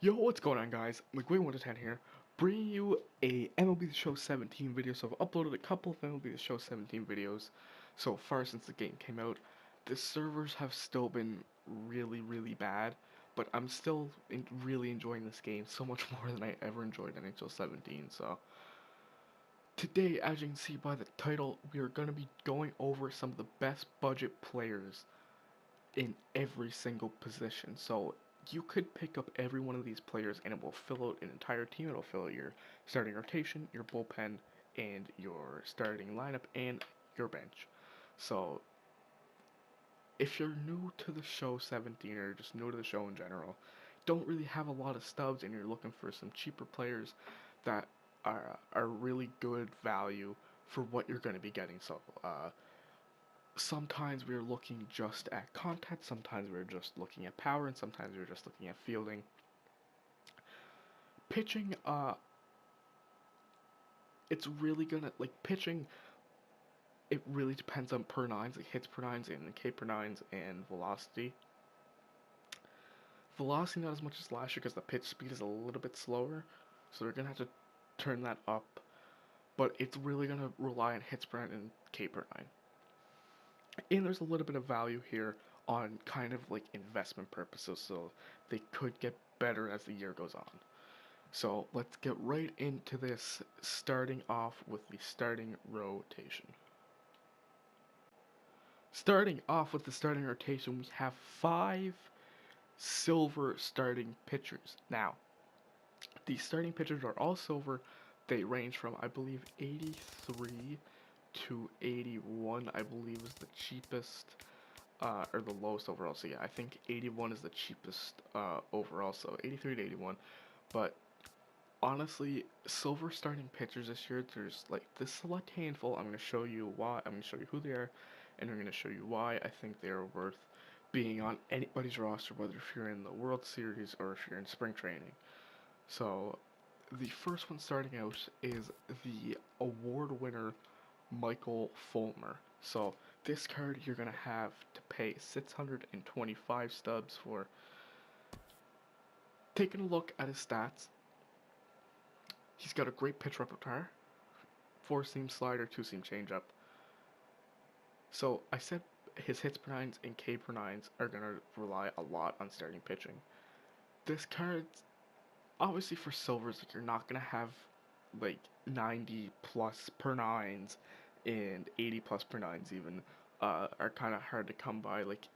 Yo, what's going on, guys? McGuay110 here, bringing you a MLB The Show 17 video. So I've uploaded a couple of MLB The Show 17 videos so far since the game came out. The servers have still been really bad, but I'm still really enjoying this game so much more than I ever enjoyed NHL 17. So today, as you can see by the title, we are going to be going over some of the best budget players in every single position. So you could pick up every one of these players and it will fill out an entire team. It'll fill out your starting rotation, your bullpen, and your starting lineup and your bench. So if you're new to the show 17 or just new to the show in general, don't really have a lot of stubs and you're looking for some cheaper players that are really good value for what you're going to be getting. So sometimes we're looking just at contact, sometimes we're just looking at power, and sometimes we're just looking at fielding. Pitching, it's really gonna, like, pitching, it really depends on per nines, like hits per nines and K per nines and velocity. Velocity not as much as last year because the pitch speed is a little bit slower, so they're gonna have to turn that up, but it's really gonna rely on hits per nine and K per nine. And there's a little bit of value here on kind of like investment purposes, so they could get better as the year goes on. So let's get right into this, starting off with the starting rotation. Starting off with the starting rotation, we have 5 silver starting pitchers. Now, these starting pitchers are all silver. They range from, I believe, 83 to 81, I believe, is the cheapest, or the lowest overall. So yeah, I think 81 is the cheapest overall, so 83 to 81. But honestly, silver starting pitchers this year, there's like this select handful. I'm going to show you why. I'm going to show you who they are, and I'm going to show you why I think they are worth being on anybody's roster, whether if you're in the World Series or if you're in spring training. So, the first one starting out is the award winner Michael Fulmer. So, this card you're going to have to pay 625 stubs for. Taking a look at his stats, he's got a great pitch repertoire, 4-seam slider, 2-seam changeup. So I said his hits per nines and K per nines are going to rely a lot on starting pitching. This card, obviously for silvers, like you're not going to have like 90 plus per nines and 80 plus per nines even, are kind of hard to come by. Like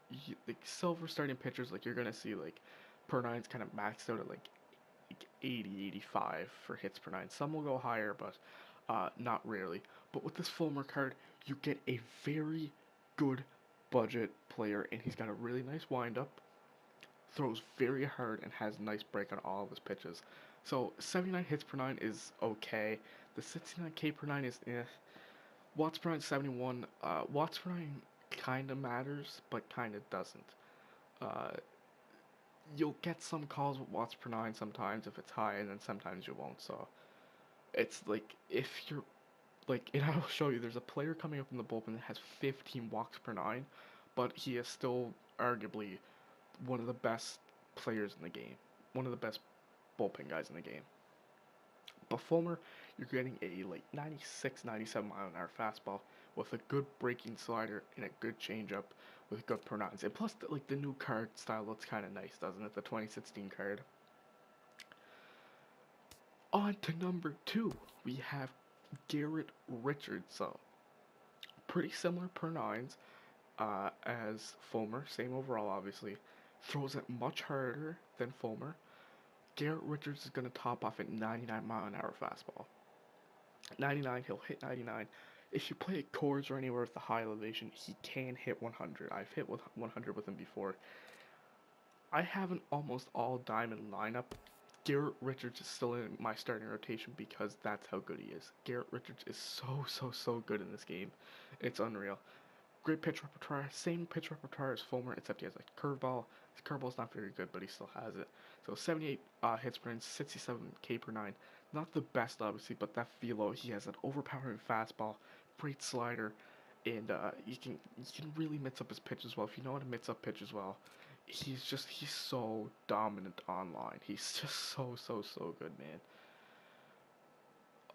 silver starting pitchers, like you're going to see like per nines kind of maxed out at like 80, 85 for hits per nine. Some will go higher, but not rarely. But with this Fulmer card, you get a very good budget player, and he's got a really nice windup, throws very hard, and has nice break on all of his pitches. So 79 hits per nine is okay. The 69 K per nine is eh. Watts per nine 71. Watts per nine kind of matters, but kind of doesn't. Uh, you'll get some calls with watts per nine sometimes if it's high, and then sometimes you won't. So it's like if you're like, and I'll show you. There's a player coming up in the bullpen that has 15 walks per nine, but he is still arguably one of the best players in the game, one of the best bullpen guys in the game. But Fulmer, you're getting a like 96, 97 mile an hour fastball with a good breaking slider and a good changeup with good per nines. And plus, like the new card style looks kind of nice, doesn't it? The 2016 card. On to number 2, we have Garrett Richards. So pretty similar per nines as Fulmer, same overall obviously. Throws it much harder than Fulmer. Garrett Richards is going to top off at 99 mile an hour fastball. 99, he'll hit 99. If you play at Coors or anywhere with the high elevation, he can hit 100. I've hit with 100 with him before. I have an almost all diamond lineup. Garrett Richards is still in my starting rotation because that's how good he is. Garrett Richards is so good in this game. It's unreal. Great pitch repertoire, same pitch repertoire as Fulmer, except he has like curveball. His curveball's not very good, but he still has it. So 78 hits per nine, 67 K per nine. Not the best, obviously, but that velo, he has an overpowering fastball, great slider, and you can really mix up his pitch as well. If you know how to mix up pitch as well, he's so dominant online. He's just so good, man.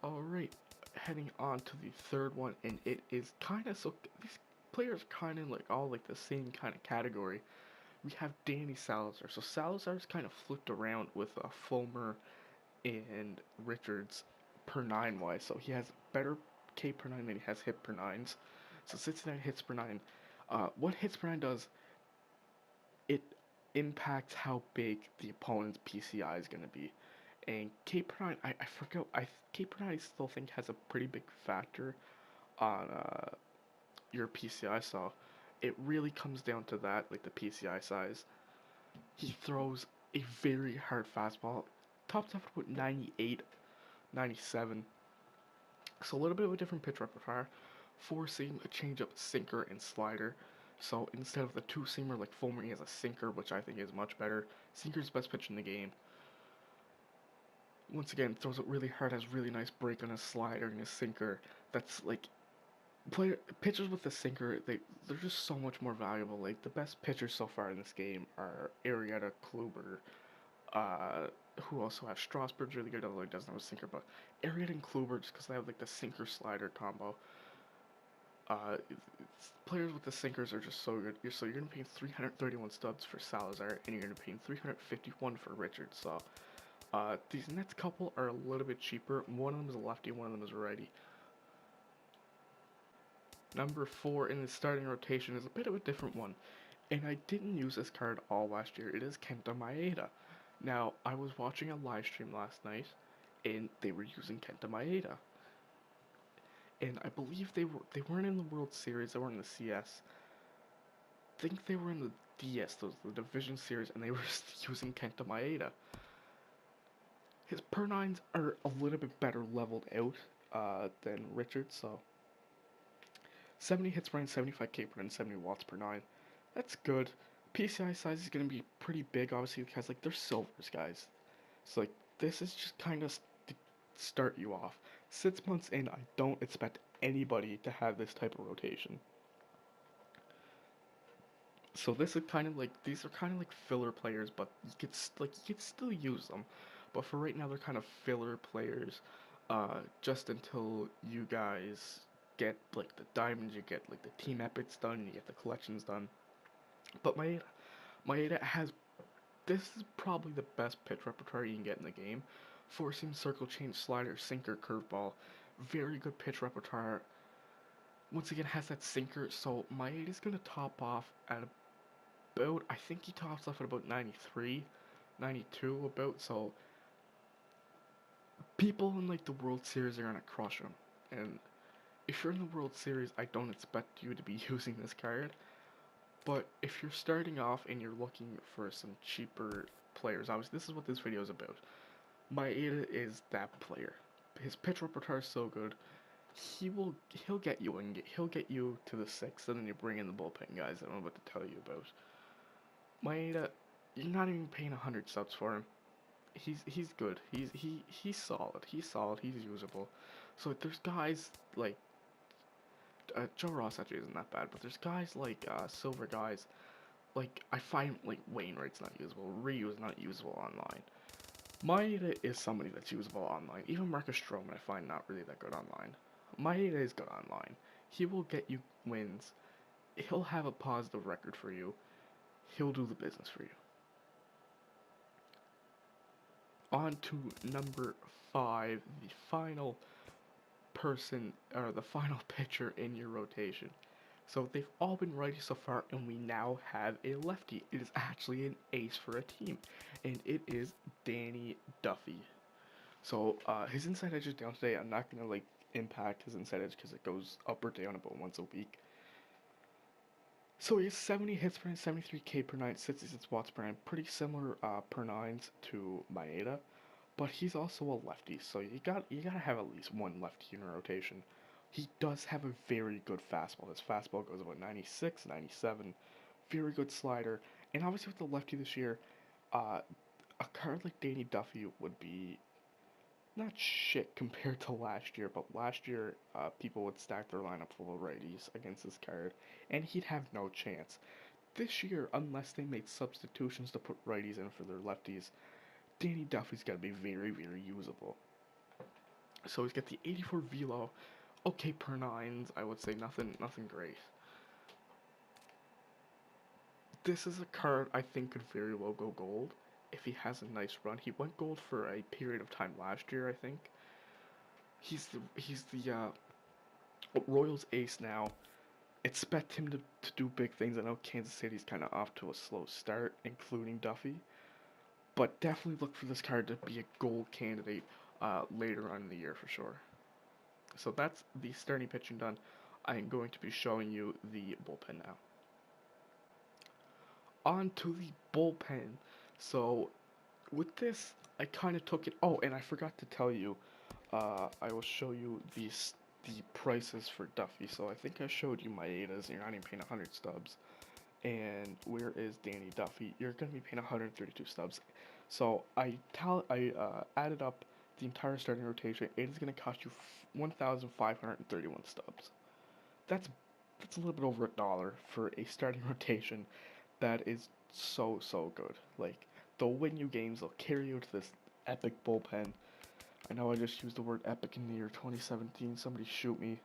All right, heading on to the third one, and it is kind of so these players kind of like all like the same kind of category. We have Danny Salazar. So Salazar's kind of flipped around with Fulmer and Richards per nine wise. So he has better K per nine than he has hit per nines. So 69 hits per nine. What hits per nine does, it impacts how big the opponent's PCI is going to be. And K per nine, I forget, K per nine I still think has a pretty big factor on your PCI. So it really comes down to that, like the PCI size. He throws a very hard fastball, tops off at about 98, 97. So a little bit of a different pitch repertoire. Four seam, a changeup, sinker, and slider. So instead of the two seamer like Fulmer, he has a sinker, which I think is much better. Sinker's the best pitch in the game. Once again, throws it really hard, has really nice break on his slider and his sinker. That's like pitchers with the sinker, they're just so much more valuable. Like the best pitchers so far in this game are Arrieta, Kluber, uh, who also has Strasburg's really good, although he doesn't have a sinker, but Arrieta and Kluber just because they have like the sinker slider combo. Players with the sinkers are just so good. You're gonna pay 331 studs for Salazar, and you're gonna pay 351 for Richards. So these next couple are a little bit cheaper. One of them is a lefty, one of them is a righty. Number 4 in the starting rotation is a bit of a different one, and I didn't use this card all last year. It is Kenta Maeda. Now, I was watching a live stream last night, and they were using Kenta Maeda. And I believe they weren't in the World Series, they weren't in the CS. I think they were in the DS, the Division Series, and they were using Kenta Maeda. His per nines are a little bit better leveled out than Richards, so 70 hits per nine, 75 K per nine, 70 watts per nine. That's good. PCI size is going to be pretty big, obviously, because like they're silvers, guys. So like this is just kind of to start you off. 6 months in, I don't expect anybody to have this type of rotation. So this is kind of like these are kind of like filler players, but you could still use them. But for right now, they're kind of filler players, just until you guys get like the diamonds, you get like the team epics done, you get the collections done. But Maeda has this is probably the best pitch repertoire you can get in the game. Four seam, circle change, slider, sinker, curveball, very good pitch repertoire. Once again, has that sinker, so Maeda's gonna top off at about, I think he tops off at about 93, 92 about, so people in like the World Series are gonna crush him. And if you're in the World Series, I don't expect you to be using this card. But if you're starting off and you're looking for some cheaper players, obviously this is what this video is about. Maeda is that player. His pitch repertoire is so good. He'll get you he'll get you to the sixth, and then you bring in the bullpen guys that I'm about to tell you about. Maeda, you're not even paying 100 subs for him. He's good. He's solid. He's solid. He's usable. So like, there's guys like Joe Ross actually isn't that bad, but there's guys like silver guys. Like I find like Wainwright's not usable. Ryu is not usable online. Maeda is somebody that's usable online. Even Marcus Stroman I find not really that good online. Maeda is good online. He will get you wins. He'll have a positive record for you. He'll do the business for you. On to number 5, the final person, or the final pitcher in your rotation. So they've all been righty so far, and we now have a lefty. It is actually an ace for a team, and it is Danny Duffy. So his inside edge is down today. I'm not gonna like impact his inside edge because it goes up or down about once a week. So he has 70 hits per nine, 73 K per nine, 66 watts per nine, pretty similar per nines to Maeda, but he's also a lefty, so you gotta have at least one lefty in your rotation. He does have a very good fastball. His fastball goes about 96, 97, very good slider, and obviously with the lefty this year, uh, a card like Danny Duffy would be not shit compared to last year, but last year people would stack their lineup full of righties against this card, and he'd have no chance. This year, unless they made substitutions to put righties in for their lefties, Danny Duffy's got to be very, very usable. So he's got the 84 velo, okay per nines. I would say nothing great. This is a card I think could very well go gold if he has a nice run. He went gold for a period of time last year, I think. He's the Royals ace now. Expect him to do big things. I know Kansas City's kind of off to a slow start, including Duffy, but definitely look for this card to be a gold candidate later on in the year for sure. So that's the starting pitching done. I am going to be showing you the bullpen now. On to the bullpen. So with this, I kind of took it. Oh, and I forgot to tell you. I will show you the prices for Duffy. So I think I showed you my Adas, and you're not even paying 100 stubs. And where is Danny Duffy? You're gonna be paying 132 stubs. So I added up the entire starting rotation. It is gonna cost you 1,531 stubs. That's a little bit over $1 for a starting rotation. That is so good. Like they'll win you games. They'll carry you to this epic bullpen. I know I just used the word epic in the year 2017. Somebody shoot me.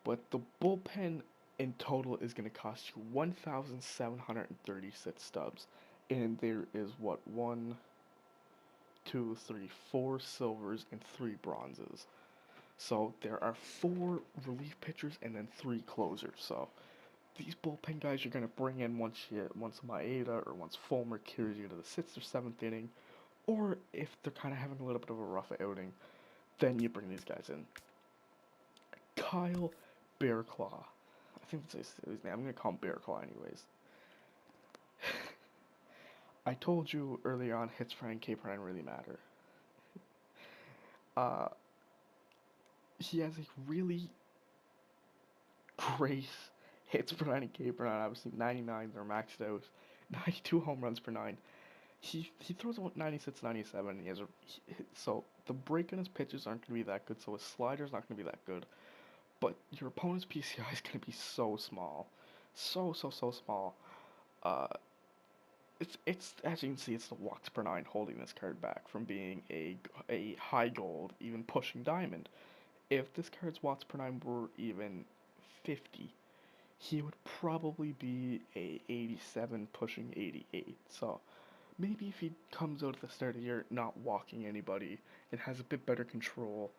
But the bullpen in total is going to cost you 1,736 stubs. And there is what? 1, 2, 3, 4 silvers and 3 bronzes. So there are 4 relief pitchers and then 3 closers. So these bullpen guys you're going to bring in once Maeda or once Fulmer carries you to the 6th or 7th inning. Or if they're kind of having a little bit of a rough outing, then you bring these guys in. Kyle Bearclaw. I think that's his name. I'm going to call him Bearclaw anyways. I told you earlier on hits per nine, K per nine really matter. He has a really great hits per nine and K per nine. Obviously 99, they're maxed out. 92 home runs per nine. He throws about 96, 97. So the break on his pitches aren't going to be that good. So his slider's not going to be that good. But your opponent's PCI is going to be so small, so small. It's as you can see, it's the walks per nine holding this card back from being a high gold, even pushing diamond. If this card's watts per nine were even 50, he would probably be a 87 pushing 88. So maybe if he comes out at the start of the year not walking anybody and has a bit better control,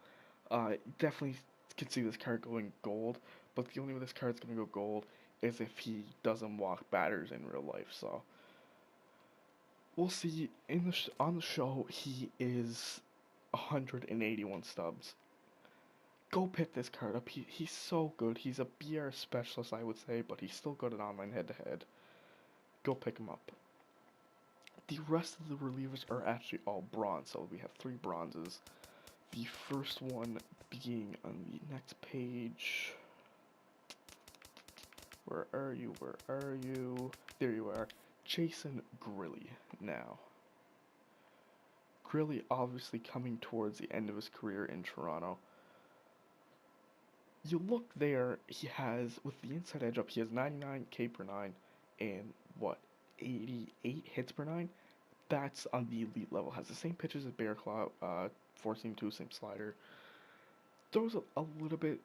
definitely can see this card going gold. But the only way this card's gonna go gold is if he doesn't walk batters in real life. So we'll see. On the show, he is 181 stubs. Go pick this card up. He's so good. He's a BR specialist, I would say, but he's still good at online head-to-head. Go pick him up. The rest of the relievers are actually all bronze, so we have 3 bronzes. The first one being on the next page. Where are you? There you are. Jason Grilli now. Grilli obviously coming towards the end of his career in Toronto. You look there, he has, with the inside edge up, he has 99 K per 9 and, 88 hits per 9? That's on the elite level. Has the same pitches as Bearclaw, 4-seam, 2-seam slider. Throws a little bit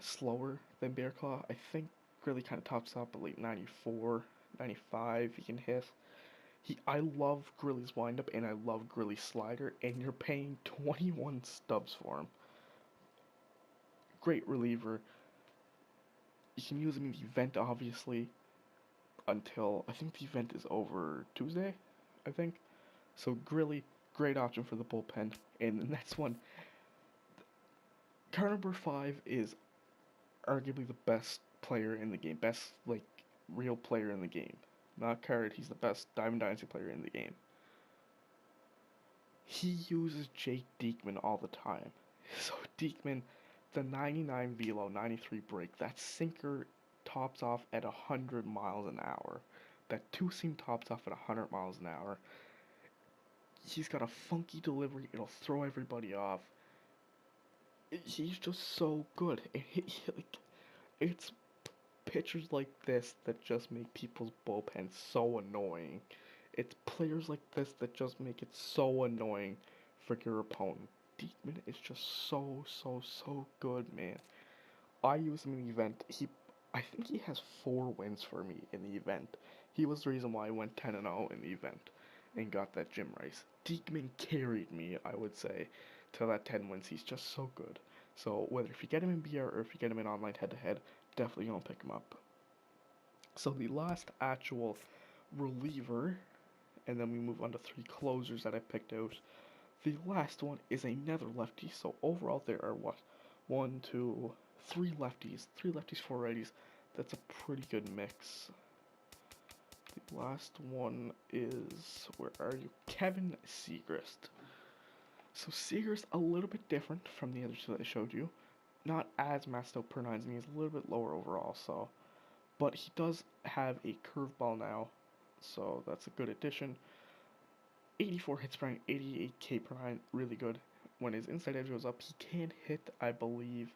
slower than Bearclaw. I think Grilli kind of tops up at like 94, 95 he can hit. I love Grilli's windup and I love Grilli's slider, and you're paying 21 stubs for him. Great reliever. You can use him in the event, obviously, until I think the event is over Tuesday, I think. So Grilli, great option for the bullpen. And the next one, card number 5 is arguably the best player in the game, best like real player in the game. Not card, he's the best Diamond Dynasty player in the game. He uses Jake Diekman all the time. So Diekman, the 99 velo, 93 break, that sinker tops off at 100 miles an hour. That 2-seam tops off at 100 miles an hour. He's got a funky delivery, it'll throw everybody off. He's just so good. It's pitchers like this that just make people's bullpen so annoying. It's players like this that just make it so annoying for your opponent. Diekman is just so good, man. I use him in the event. I think he has 4 wins for me in the event. He was the reason why I went 10-0 in the event and got that Jim Rice. Diekman carried me, I would say, to that 10 wins. He's just so good. So whether if you get him in BR or if you get him in online head-to-head, definitely gonna pick him up. So the last actual reliever, and then we move on to 3 closers that I picked out. The last one is another lefty. So overall there are what? 1, 2, 3 lefties. 3 lefties, 4 righties. That's a pretty good mix. The last one is, where are you? Kevin Segrist. So Segrist, a little bit different from the other 2 that I showed you. Not as maxed out per nines, and he's a little bit lower overall, so. But he does have a curveball now, so that's a good addition. 84 hits per nine, 88 K per nine, really good. When his inside edge goes up, he can hit, I believe,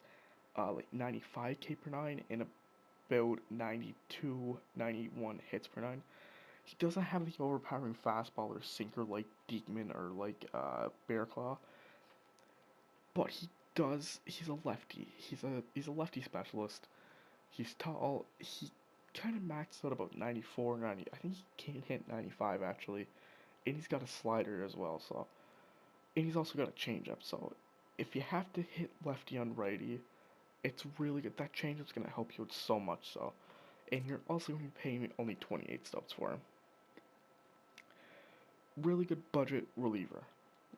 like 95 K per nine and about 92, 91 hits per nine. He doesn't have the overpowering fastball or sinker like Diekman or like Bearclaw, but he does. He's a lefty. He's a lefty specialist. He's tall. He kind of maxed out about 94, 90. I think he can hit 95 actually, and he's got a slider as well. So, and he's also got a changeup. So, if you have to hit lefty on righty, it's really good. That changeup's gonna help you out so much. So, and you're also going to be paying me only 28 stubs for him. Really good budget reliever.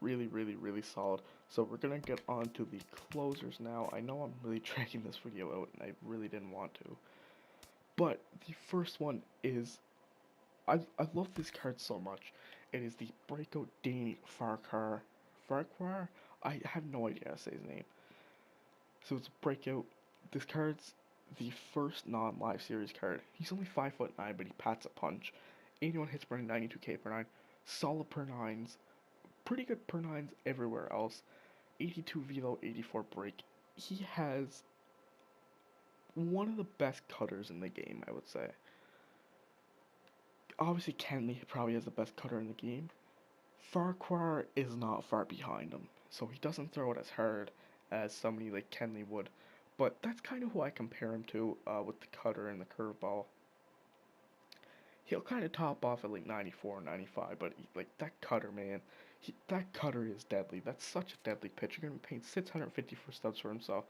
Really solid. So we're gonna get on to the closers now. I know I'm really dragging this video out and I really didn't want to. But the first one is, I love this card so much. It is the Breakout Danny Farquhar. Farquhar? I have no idea how to say his name. So it's a breakout. This card's the first non-live series card. He's only 5'9", but he pats a punch. 81 hits per 9, 92k per 9. Solid per 9s. Pretty good per 9s everywhere else. 82 velo, 84 break. He has one of the best cutters in the game, I would say. Obviously, Kenley probably has the best cutter in the game. Farquhar is not far behind him, so he doesn't throw it as hard as somebody like Kenley would. But that's kind of who I compare him to with the cutter and the curveball. He'll kind of top off at like 94, 95, but like that cutter, man, that cutter is deadly. That's such a deadly pitch. You're going to be paying 654 stubs for him, so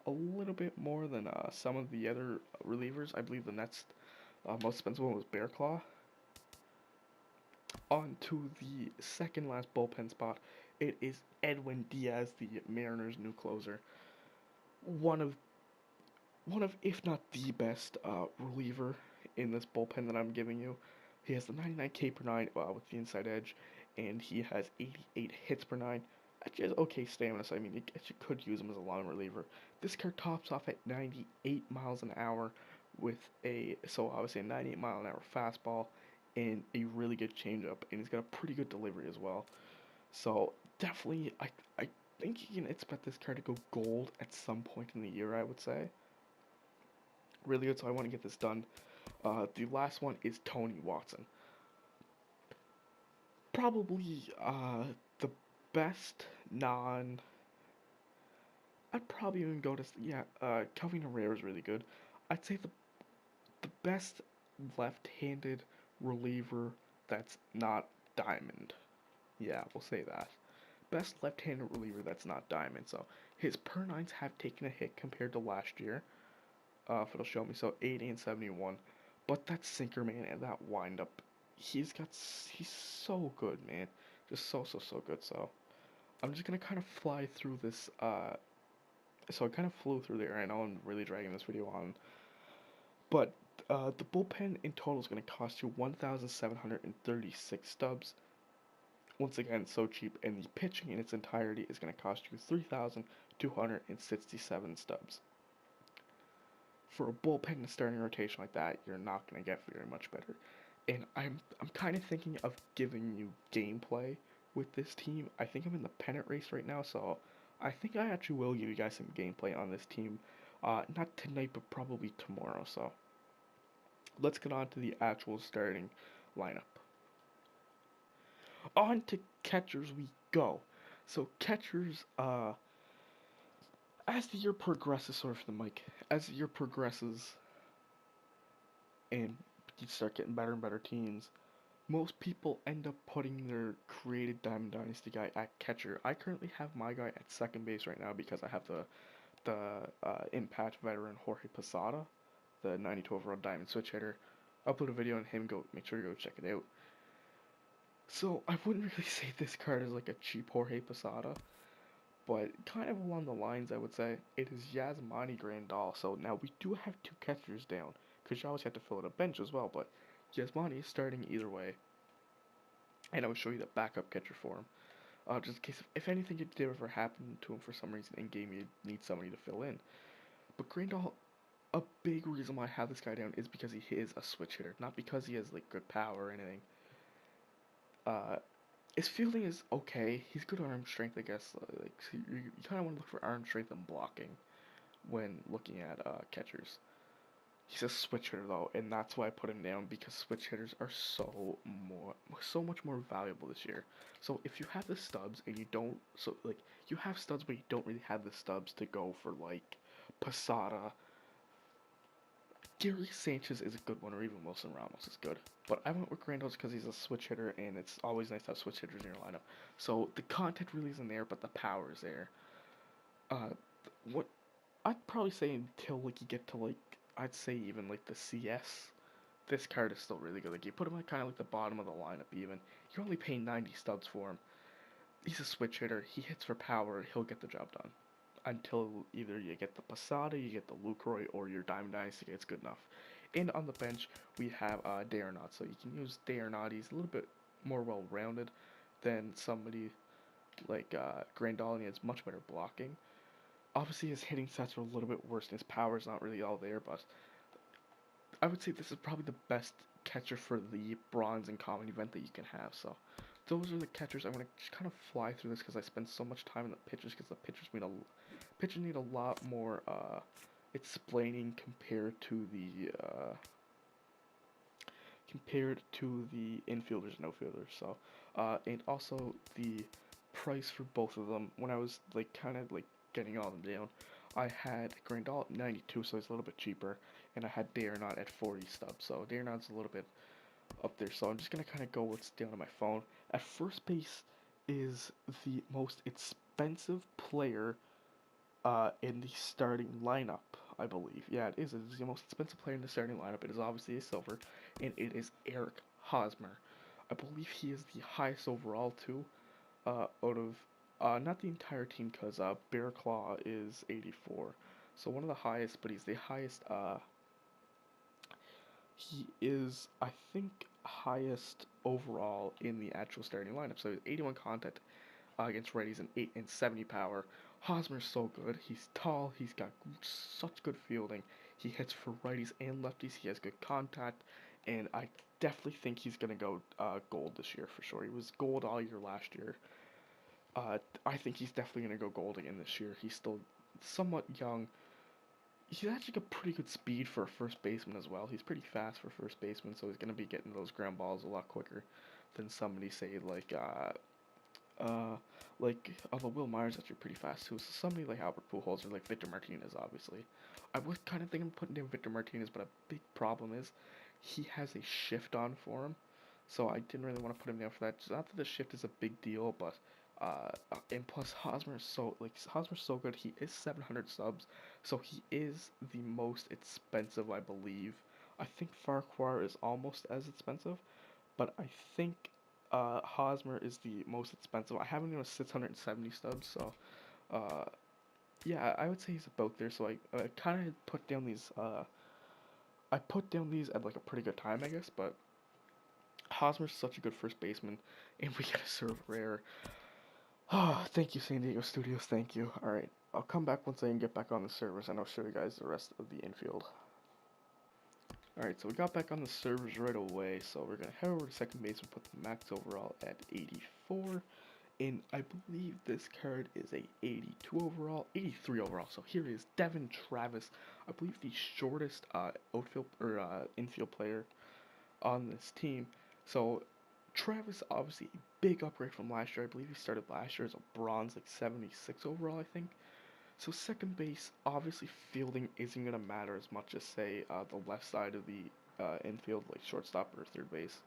a little bit more than some of the other relievers. I believe the next most expensive one was Bearclaw. On to the second last bullpen spot. It is Edwin Diaz, the Mariners' new closer. One of, if not the best reliever in this bullpen that I'm giving you. He has the 99k per 9 with the inside edge, and he has 88 hits per 9. Actually has okay stamina, so I mean, you could use him as a long reliever. This card tops off at 98 miles an hour with so obviously a 98 mile an hour fastball and a really good changeup, and he's got a pretty good delivery as well. So definitely, I think you can expect this card to go gold at some point in the year, I would say. Really good, so I want to get this done. The last one is Tony Watson. Probably the best non. I'd probably even go to Kelvin Herrera is really good. I'd say the best left-handed reliever that's not diamond. Yeah, we'll say that. Best left-handed reliever that's not diamond. So his per nines have taken a hit compared to last year. If it'll show me, so 80 and 71. But that sinker, man, and that windup, he's so good, man. Just so good. So I'm just gonna kind of fly through this. So I kind of flew through there. I know I'm really dragging this video on, but the bullpen in total is gonna cost you 1,736 stubs. Once again, so cheap, and the pitching in its entirety is gonna cost you 3,267 stubs. For a bullpen and starting rotation like that, you're not going to get very much better. And I'm kind of thinking of giving you gameplay with this team. I think I'm in the pennant race right now, so I think I actually will give you guys some gameplay on this team. Not tonight, but probably tomorrow. So let's get on to the actual starting lineup. On to catchers we go. So catchers, as the year progresses, sorry for the mic, as the year progresses and you start getting better and better teams, most people end up putting their created Diamond Dynasty guy at catcher. I currently have my guy at second base right now because I have the Impact veteran Jorge Posada, the 92 overall Diamond switch hitter. I'll put a video on him. Go make sure to go check it out. So I wouldn't really say this card is like a cheap Jorge Posada, but kind of along the lines I would say it is Yasmani Grandal. So now we do have two catchers down because you always have to fill out a bench as well, but Yasmani is starting either way, and I will show you the backup catcher for him. Just in case if anything did ever happen to him for some reason in game, you need somebody to fill in. But Grandal, a big reason why I have this guy down is because he is a switch hitter, not because he has like good power or anything. Uh, his fielding is okay. He's good arm strength, I guess. Like so you kind of want to look for arm strength and blocking when looking at catchers. He's a switch hitter though, and that's why I put him down because switch hitters are so much more valuable this year. So if you have the stubs and you don't, so like you have studs but you don't really have the stubs to go for like Posada. Gary Sanchez is a good one, or even Wilson Ramos is good. But I went with Grandos because he's a switch hitter, and it's always nice to have switch hitters in your lineup. So the content really isn't there, but the power is there. Uh, what I'd probably say until like you get to like I'd say even like the CS, this card is still really good. Like you put him at kind of like the bottom of the lineup. Even you're only paying 90 stubs for him. He's a switch hitter. He hits for power. He'll get the job done. Until either you get the Posada, you get the Lucroy, or your Diamond Dynasty gets good enough. And on the bench, we have Darenot. So you can use Darenot. He's a little bit more well-rounded than somebody like Grandal, and he has much better blocking. Obviously, his hitting stats are a little bit worse, and his power's not really all there, but I would say this is probably the best catcher for the bronze and common event that you can have. So those are the catchers. I'm gonna just kind of fly through this because I spend so much time in the pitchers because the pitchers need a lot more explaining compared to the infielders and outfielders. So and also the price for both of them when I was like kind of like getting all of them down. I had Grandal at 92, so it's a little bit cheaper, and I had Darenot at 40 stubs. So Darenot's a little bit up there. So I'm just gonna kind of go what's down on my phone. At first base is the most expensive player in the starting lineup, I believe. Yeah, it is. It is the most expensive player in the starting lineup. It is obviously a silver, and it is Eric Hosmer. I believe he is the highest overall too, out of not the entire team, because Bear Claw is 84. So one of the highest, but he's the highest. He is, I think, highest overall in the actual starting lineup. So 81 contact against righties and 870 power. Hosmer's so good. He's tall. He's got such good fielding. He hits for righties and lefties. He has good contact, and I definitely think he's gonna go gold this year for sure. He was gold all year last year. I think he's definitely gonna go gold again this year. He's still somewhat young. He's actually got pretty good speed for a first baseman as well. He's pretty fast for first baseman, so he's gonna be getting those ground balls a lot quicker than somebody say uh, although Will Myers actually pretty fast too. So somebody like Albert Pujols or like Victor Martinez, obviously. I was kind of thinking of putting down Victor Martinez, but a big problem is he has a shift on for him, so I didn't really want to put him down for that. Not that the shift is a big deal, but and plus Hosmer's so good. He is 700 subs, so he is the most expensive, I believe. I think Farquhar is almost as expensive, but I think Hosmer is the most expensive. I have him at 670 stubs, so uh, yeah, I would say he's about there. So I kind of put down these. I put down these at like a pretty good time, I guess. But Hosmer's such a good first baseman, and we get a serve rare. Oh, thank you, San Diego Studios. Thank you. All right, I'll come back once I can get back on the servers, and I'll show you guys the rest of the infield. Alright, so we got back on the servers right away, so we're going to head over to second base and put the max overall at 84, And I believe this card is a 82 overall, 83 overall. So here is Devin Travis, I believe the shortest outfield or infield player on this team. So Travis, obviously a big upgrade from last year. I believe he started last year as a bronze, like 76 overall, I think. So second base, obviously fielding isn't gonna matter as much as say the left side of the infield, like shortstop or third base.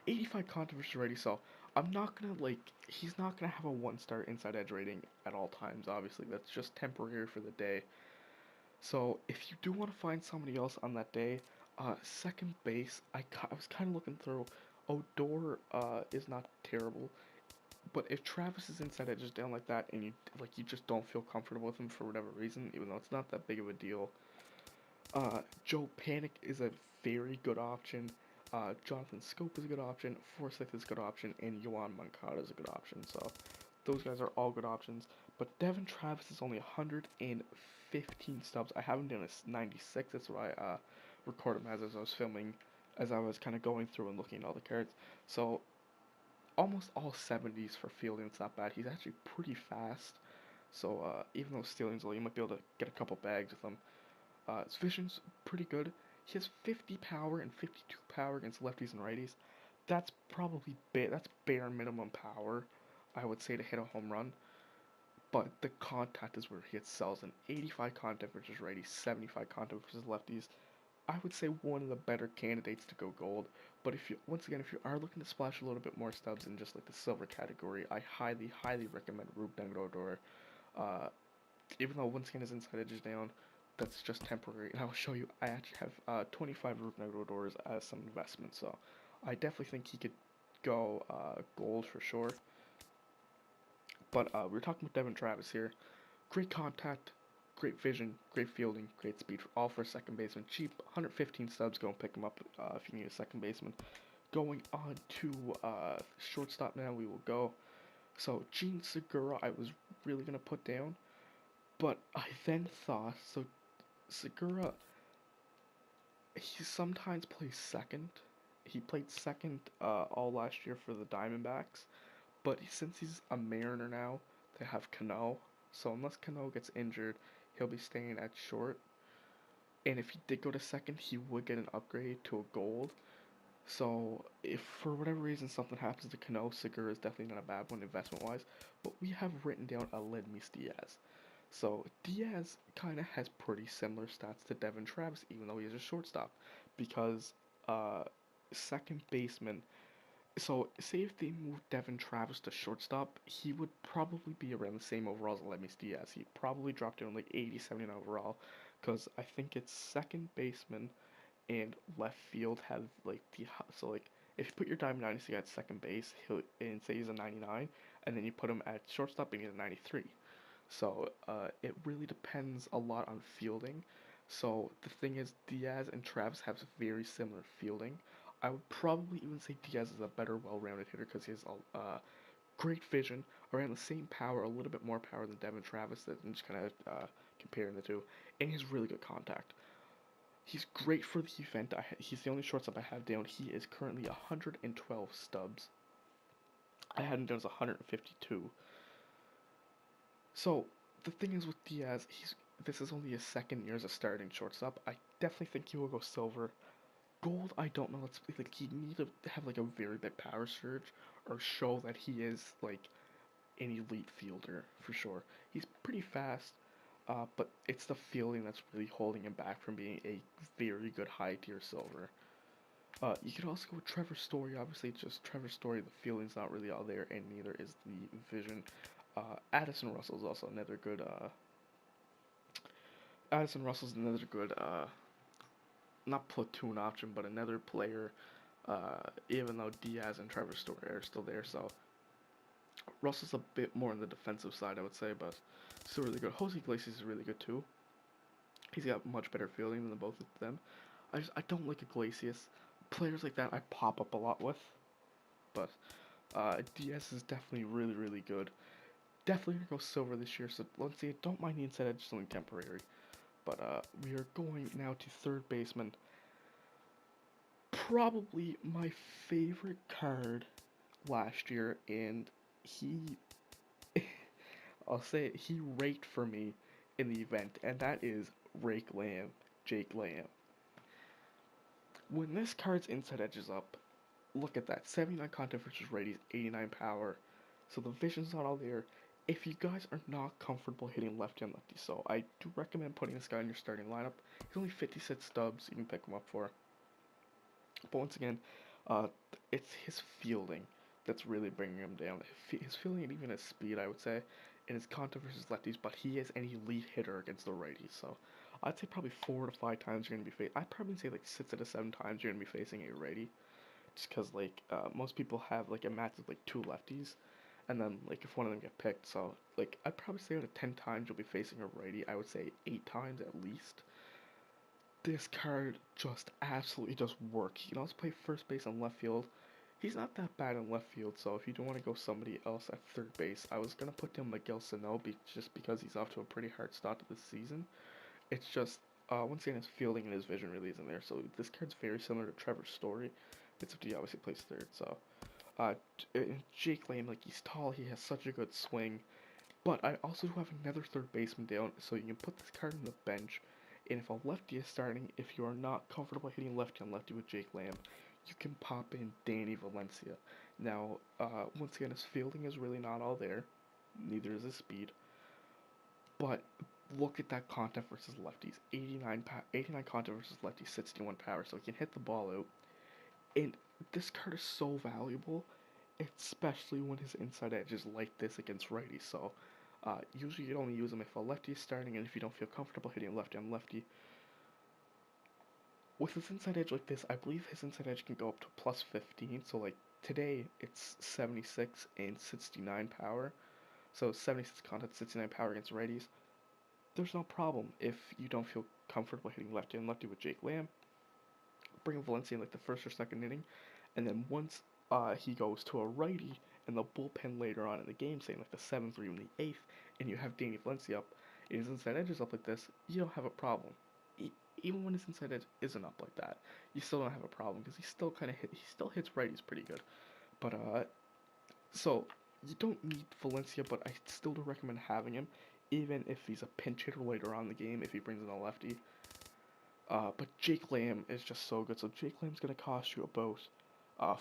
85 controversy rating, so I'm not gonna like he's not gonna have a 1-star inside edge rating at all times. Obviously, that's just temporary for the day. So if you do want to find somebody else on that day, second base, I was kind of looking through. Odor is not terrible, but if Travis is inside edges down like that, and you just don't feel comfortable with him for whatever reason, even though it's not that big of a deal, Joe Panic is a very good option. Jonathan Scope is a good option. Forsyth is a good option, and Yohan Moncada is a good option. So those guys are all good options. But Devin Travis is only 115 stubs. I have him down as 96. That's what I recorded him as I was filming, as I was kind of going through and looking at all the cards. So almost all 70s for fielding. It's not bad. He's actually pretty fast. So even though stealing's low, you might be able to get a couple bags with him. His vision's pretty good. He has 50 power and 52 power against lefties and righties. That's probably that's bare minimum power, I would say, to hit a home run. But the contact is where he excels. An 85 contact versus righties, 75 contact versus lefties. I would say one of the better candidates to go gold. But if you, once again, if you are looking to splash a little bit more stubs in just like the silver category, I highly, highly recommend Rube Negrodor. Uh, Even though once again his inside edge is down, that's just temporary. And I will show you, I actually have 25 Rube Negrodors as some investment. So I definitely think he could go gold for sure. But we're talking about Devin Travis here. Great contact, great vision, great fielding, great speed, all for a second baseman. Cheap, 115 subs. Go and pick him up if you need a second baseman. Going on to shortstop now, we will go. So Gene Segura, I was really gonna put down, but I then thought, so Segura, he sometimes plays second. He played second all last year for the Diamondbacks, but since he's a Mariner now, they have Cano. So unless Cano gets injured, he'll be staying at short. And if he did go to second, he would get an upgrade to a gold. So if for whatever reason something happens to Cano, Segura is definitely not a bad one investment-wise. But we have written down Aledmys Diaz. So Diaz kind of has pretty similar stats to Devin Travis, even though he's a shortstop, because second baseman. So say if they moved Devin Travis to shortstop, he would probably be around the same overall as Aledmys Diaz. He'd probably drop down like 80, 70 overall, because I think it's second baseman and left field have like so like if you put your Diamond Dynasty at second base, he'll and say he's a 99, and then you put him at shortstop and he's a 93. So it really depends a lot on fielding. So the thing is, Diaz and Travis have very similar fielding. I would probably even say Diaz is a better, well-rounded hitter because he has great vision, around the same power, a little bit more power than Devin Travis. That I'm just kind of comparing the two, and he has really good contact. He's great for the event. He's the only shortstop I have down. He is currently 112 stubs. I had him down as 152. So the thing is with Diaz, this is only his second year as a starting shortstop. I definitely think he will go silver. Gold, I don't know. It's like he need to have like a very big power surge or show that he is like an elite fielder for sure. He's pretty fast, but it's the fielding that's really holding him back from being a very good high tier silver. You could also go with Trevor Story. Obviously, just Trevor Story. The fielding's not really all there, and neither is the vision. Addison Russell's also another good. Addison Russell's another good. Not platoon option, but another player. Even though Diaz and Trevor Story are still there, so Russell's a bit more on the defensive side, I would say, but still really good. Jose Iglesias is really good too. He's got much better fielding than the both of them. I don't like Iglesias. Players like that I pop up a lot with, but Diaz is definitely really, really good. Definitely gonna go silver this year, so let's see. Don't mind the inside edge, something temporary. But we are going now to third baseman. Probably my favorite card last year, and he, I'll say it, he raked for me in the event, and that is Rake Lamb, Jake Lamb. When this card's inside edge is up, look at that, 79 contact versus righties, 89 power. So the vision's not all there. If you guys are not comfortable hitting lefty and lefty, so I do recommend putting this guy in your starting lineup. He's only 56 stubs you can pick him up for. But once again, uh, it's his fielding that's really bringing him down. His fielding and even his speed, I would say, and his contact versus lefties, but he is an elite hitter against the righties. So I'd say probably 4 to 5 times you're going to be facing. I'd probably say like 6 to 7 times you're going to be facing a righty. Just because, like, most people have, like, a match with, like, 2 lefties. And then, like, if one of them get picked. So, like, I'd probably say out of 10 times you'll be facing a righty. I would say 8 times at least. This card just absolutely does work. He can also play first base and left field. He's not that bad in left field, so if you don't want to go somebody else at third base, I was going to put down Miguel Sano just because he's off to a pretty hard start to this season. It's just, once again, his fielding and his vision really isn't there, so this card's very similar to Trevor's Story. Except he obviously plays third, so. Uh, Jake Lamb, like, he's tall, he has such a good swing, but I also have another third baseman down, so you can put this card on the bench, and if a lefty is starting, if you are not comfortable hitting lefty on lefty with Jake Lamb, you can pop in Danny Valencia. Now, once again, his fielding is really not all there, neither is his speed, but look at that contact versus lefties. 89 contact versus lefties, 61 power, so he can hit the ball out. And this card is so valuable, especially when his inside edge is like this against righties. So, usually you'd only use him if a lefty is starting and if you don't feel comfortable hitting lefty on lefty. With his inside edge like this, I believe his inside edge can go up to plus 15. So, like, today it's 76 and 69 power. So, 76 contact, 69 power against righties. There's no problem if you don't feel comfortable hitting lefty on lefty with Jake Lamb. Bring Valencia in like the first or second inning, and then once he goes to a righty in the bullpen later on in the game, saying like the 7th or even the 8th, and you have Danny Valencia up, and his inside edge is up like this, you don't have a problem. Even when his inside edge isn't up like that, you still don't have a problem because he still hits righties pretty good. But so you don't need Valencia, but I still do recommend having him, even if he's a pinch hitter later on in the game if he brings in a lefty. But Jake Lamb is just so good. So Jake Lamb's going to cost you about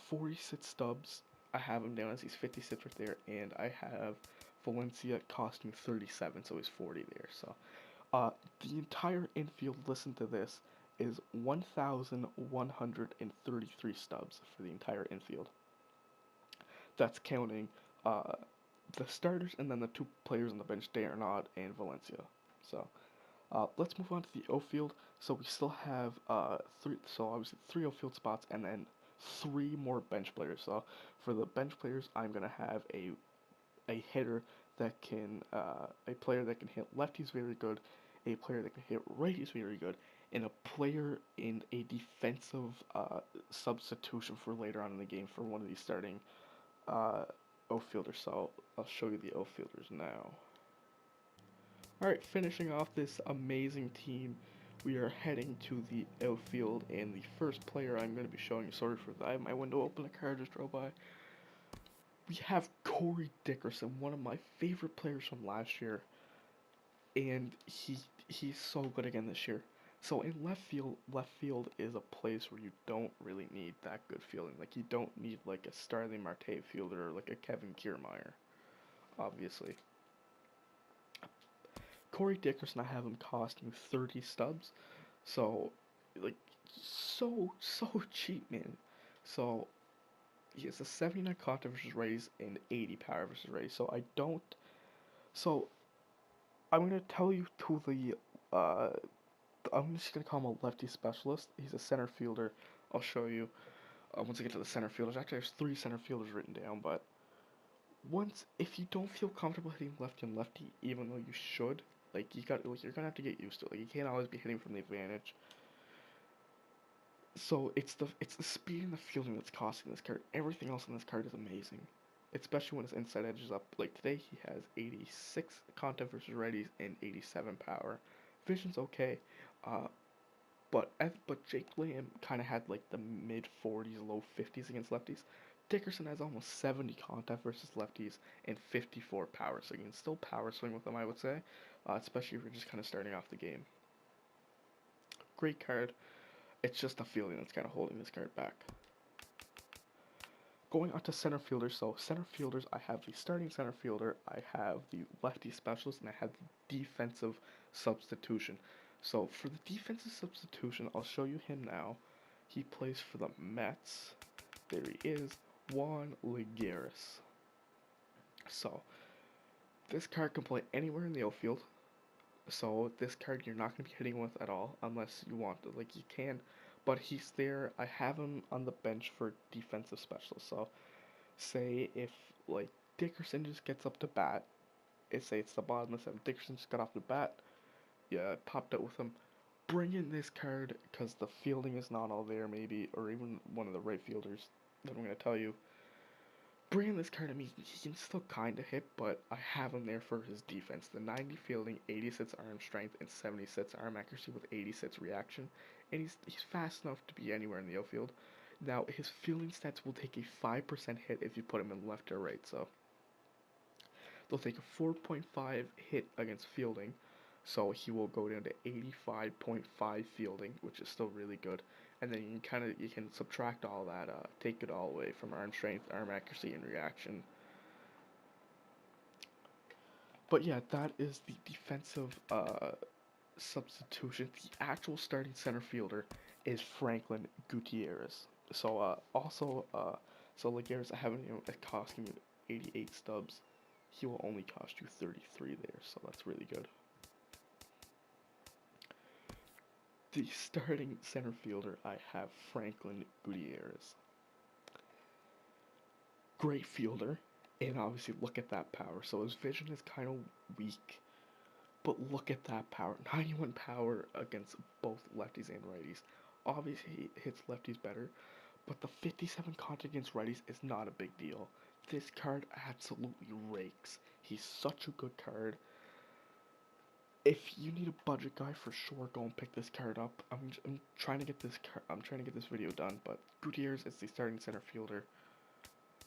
46 stubs. I have him down as he's 56 right there. And I have Valencia costing 37, so he's 40 there. So the entire infield, listen to this, is 1,133 stubs for the entire infield. That's counting the starters and then the 2 players on the bench, Darnod and Valencia. So let's move on to the outfield. So we still have obviously 3 outfield spots and then 3 more bench players. So for the bench players, I'm gonna have a hitter that can a player that can hit lefties very good, a player that can hit righties very good, and a player in a defensive substitution for later on in the game for one of these starting outfielders. So I'll show you the outfielders now. Alright, finishing off this amazing team, we are heading to the outfield, and the first player I'm going to be showing you, sorry for that, I have my window open, a car just drove by. We have Corey Dickerson, one of my favorite players from last year, and he's so good again this year. So in left field is a place where you don't really need that good fielding. Like, you don't need like a Starling Marte fielder or like a Kevin Kiermaier, obviously. Corey Dickerson, I have him costing 30 stubs, so like so cheap, man. So he has a 79 contact versus raise and 80 power versus raise. So I don't. So I'm gonna tell you to the. I'm just gonna call him a lefty specialist. He's a center fielder. I'll show you once I get to the center fielders. Actually, there's 3 center fielders written down, but if you don't feel comfortable hitting lefty and lefty, even though you should, like, you're gonna have to get used to it. Like, you can't always be hitting from the advantage. So it's the speed and the fielding that's costing this card. Everything else on this card is amazing, especially when his inside edge is up. Like today, he has 86 contact versus righties and 87 power. Vision's okay, uh, but Jake Lamb kind of had like the mid 40s, low 50s against lefties. Dickerson has almost 70 contact versus lefties and 54 power, so you can still power swing with him, I would say, especially if you're just kind of starting off the game. Great card. It's just a feeling that's kind of holding this card back. Going on to center fielders, so center fielders, I have the starting center fielder, I have the lefty specialist, and I have the defensive substitution. So for the defensive substitution, I'll show you him now. He plays for the Mets. There he is, Juan Lagares. So this card can play anywhere in the outfield. So this card you're not going to be hitting with at all unless you want to. Like, you can, but he's there. I have him on the bench for defensive specialist. So say if, like, Dickerson just gets up to bat, say it's the bottom of the seventh, Dickerson just got off the bat, yeah, popped out with him. Bring in this card because the fielding is not all there, maybe, or even one of the right fielders that I'm going to tell you. Bringing this card, I mean, he can still kind of hit, but I have him there for his defense. The 90 fielding, 86 arm strength, and 76 arm accuracy with 86 reaction. And he's fast enough to be anywhere in the outfield. Now, his fielding stats will take a 5% hit if you put him in left or right. So, they'll take a 4.5 hit against fielding. So, he will go down to 85.5 fielding, which is still really good. And then you can subtract all that, take it all away from arm strength, arm accuracy, and reaction. But yeah, that is the defensive substitution. The actual starting center fielder is Franklin Gutierrez. So so Lagares, I haven't costing you 88 stubs. He will only cost you 33 there, so that's really good. The starting center fielder, I have Franklin Gutierrez. Great fielder, and obviously look at that power. So his vision is kind of weak, but look at that power. 91 power against both lefties and righties. Obviously he hits lefties better, but the 57 contact against righties is not a big deal. This card absolutely rakes. He's such a good card. If you need a budget guy, for sure, go and pick this card up. I'm trying to get this video done, but Gutierrez is the starting center fielder,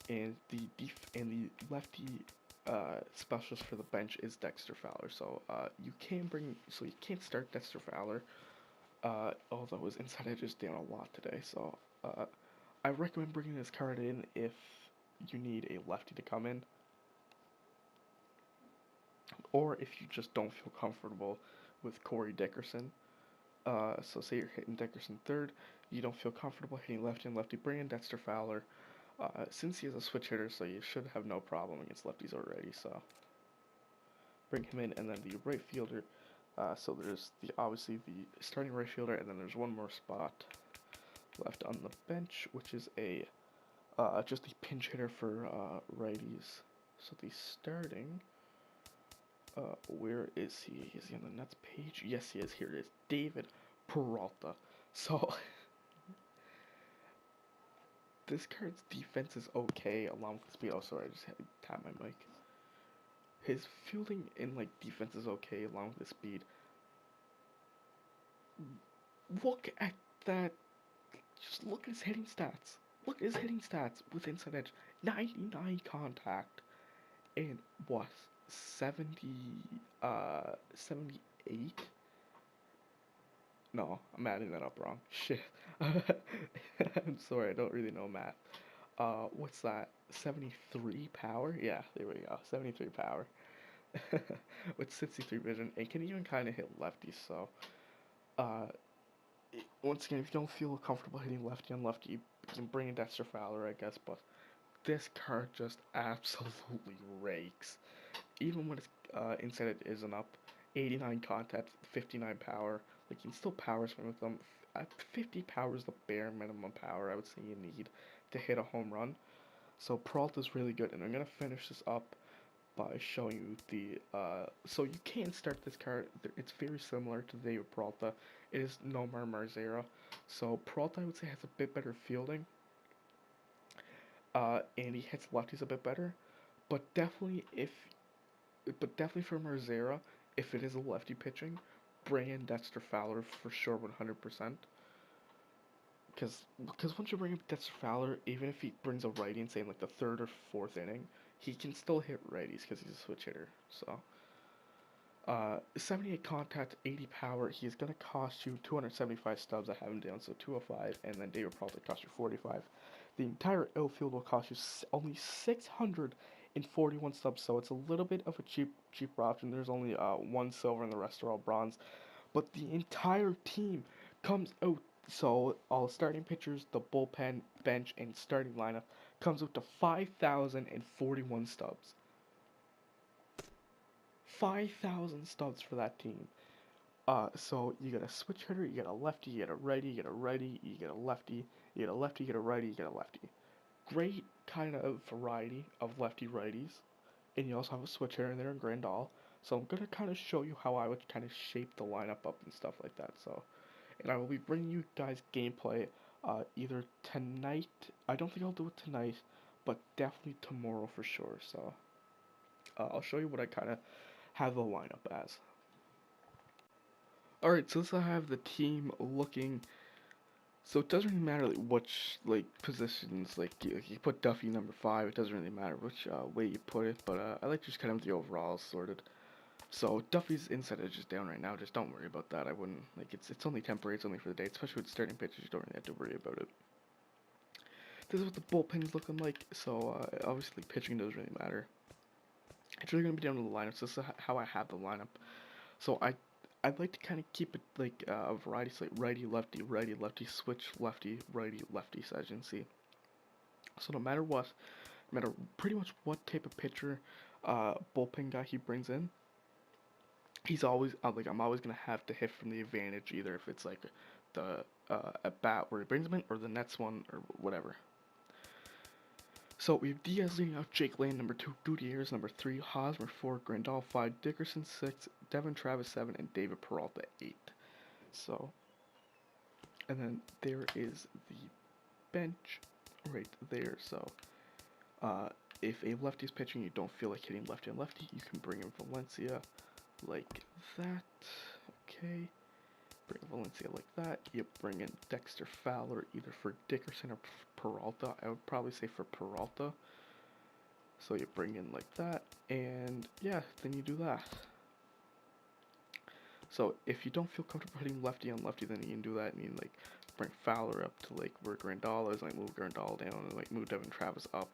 and the lefty specialist for the bench is Dexter Fowler. So you can't start Dexter Fowler, although his inside edge is down a lot today. So I recommend bringing this card in if you need a lefty to come in, or if you just don't feel comfortable with Corey Dickerson. So say you're hitting Dickerson third, you don't feel comfortable hitting lefty and lefty, bring in Dexter Fowler. Since he is a switch hitter, so you should have no problem against lefties already. So bring him in, and then the right fielder. So there's obviously the starting right fielder, and then there's one more spot left on the bench, which is just a pinch hitter for righties. So the starting. Where is he? Is he on the Nets page? Yes, he is. Here it is. David Peralta. So, this card's defense is okay, along with the speed. Oh, sorry, I just had to tap my mic. His fielding and, like, defense is okay, along with the speed. Look at that. Just look at his hitting stats. Look at his hitting stats with inside edge. 99 contact. And what? 78? No, I'm adding that up wrong. Shit. I'm sorry, I don't really know math. What's that? 73 power? Yeah, there we go. 73 power. With 63 vision. And can even kind of hit lefties, so. Once again, if you don't feel comfortable hitting lefty on lefty, you can bring in Dexter Fowler, I guess, but this card just absolutely rakes. Even when its inside it isn't up, 89 contact, 59 power, like you can still power swing with them. 50 power is the bare minimum power I would say you need to hit a home run. So Peralta is really good, and I'm gonna finish this up by showing you the. So you can start this card. It's very similar to David Peralta. It is Nomar Marzera. So Peralta, I would say, has a bit better fielding. And he hits lefties a bit better, but definitely for Marzera, if it is a lefty pitching, bring in Dexter Fowler for sure, 100%. Because once you bring up Dexter Fowler, even if he brings a righty in, say, in like the third or fourth inning, he can still hit righties because he's a switch hitter. So, 78 contact, 80 power. He's gonna cost you 275 stubs. I have him down, so 205, and then David probably cost you 45. The entire outfield will cost you only 641 stubs, so it's a little bit of a cheap option. There's only one silver, and the rest are all bronze. But the entire team comes out. So all starting pitchers, the bullpen, bench, and starting lineup comes out to 5,041 stubs. 5,000 stubs for that team. So you get a switch hitter, you get a lefty, you get a righty, you get a righty, you get a lefty, you get a lefty, you get a righty, you get a lefty. Great kind of variety of lefty righties, and you also have a switch hitter in there in Grandal. So I'm gonna kind of show you how I would kind of shape the lineup up and stuff like that. So, and I will be bringing you guys gameplay either tonight. I don't think I'll do it tonight, but definitely tomorrow for sure. So I'll show you what I kind of have the lineup as. Alright, so this I have the team looking. So it doesn't really matter like which like positions, like you put Duffy number 5. It doesn't really matter which way you put it, but I like just kind of the overall sorted. So Duffy's inside edge is down right now. Just don't worry about that. I wouldn't like it's only temporary. It's only for the day. Especially with starting pitchers, you don't really have to worry about it. This is what the bullpen's looking like. So obviously pitching doesn't really matter. It's really gonna be down to the lineup. So this is how I have the lineup. So I'd like to kind of keep it like a variety, so like righty, lefty, switch, lefty, righty, so as you can see. So no matter what, no matter pretty much what type of pitcher, bullpen guy he brings in, he's always like I'm always gonna have to hit from the advantage, either if it's like the at bat where he brings him in, or the next one, or whatever. So we have Diaz leading off, Jake Lane number 2, Gutierrez number 3, Hosmer 4, Grandal 5, Dickerson 6, Devin Travis 7, and David Peralta 8. So, and then there is the bench right there. So, if a lefty is pitching, you don't feel like hitting lefty on lefty, you can bring in Valencia like that. Okay. Bring Valencia like that. You bring in Dexter Fowler either for Dickerson or Peralta. I would probably say for Peralta. So you bring in like that, and yeah, then you do that. So if you don't feel comfortable hitting lefty on lefty, then you can do that, and you can like bring Fowler up to like where Grandal is, like move Grandal down, and like move Devin Travis up.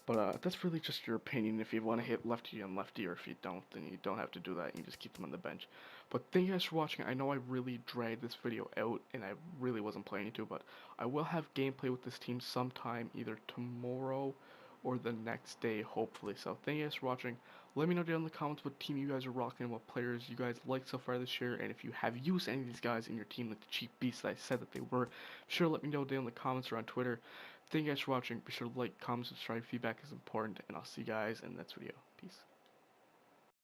But that's really just your opinion. If you want to hit lefty on lefty, or if you don't, then you don't have to do that. You just keep them on the bench. But thank you guys for watching. I know I really dragged this video out, and I really wasn't planning to, but I will have gameplay with this team sometime, either tomorrow or the next day, hopefully. So thank you guys for watching. Let me know down in the comments what team you guys are rocking, and what players you guys like so far this year, and if you have used any of these guys in your team, like the cheap beasts that I said that they were. Be sure to let me know down in the comments or on Twitter. Thank you guys for watching. Be sure to like, comment, subscribe. Feedback is important, and I'll see you guys in the next video. Peace.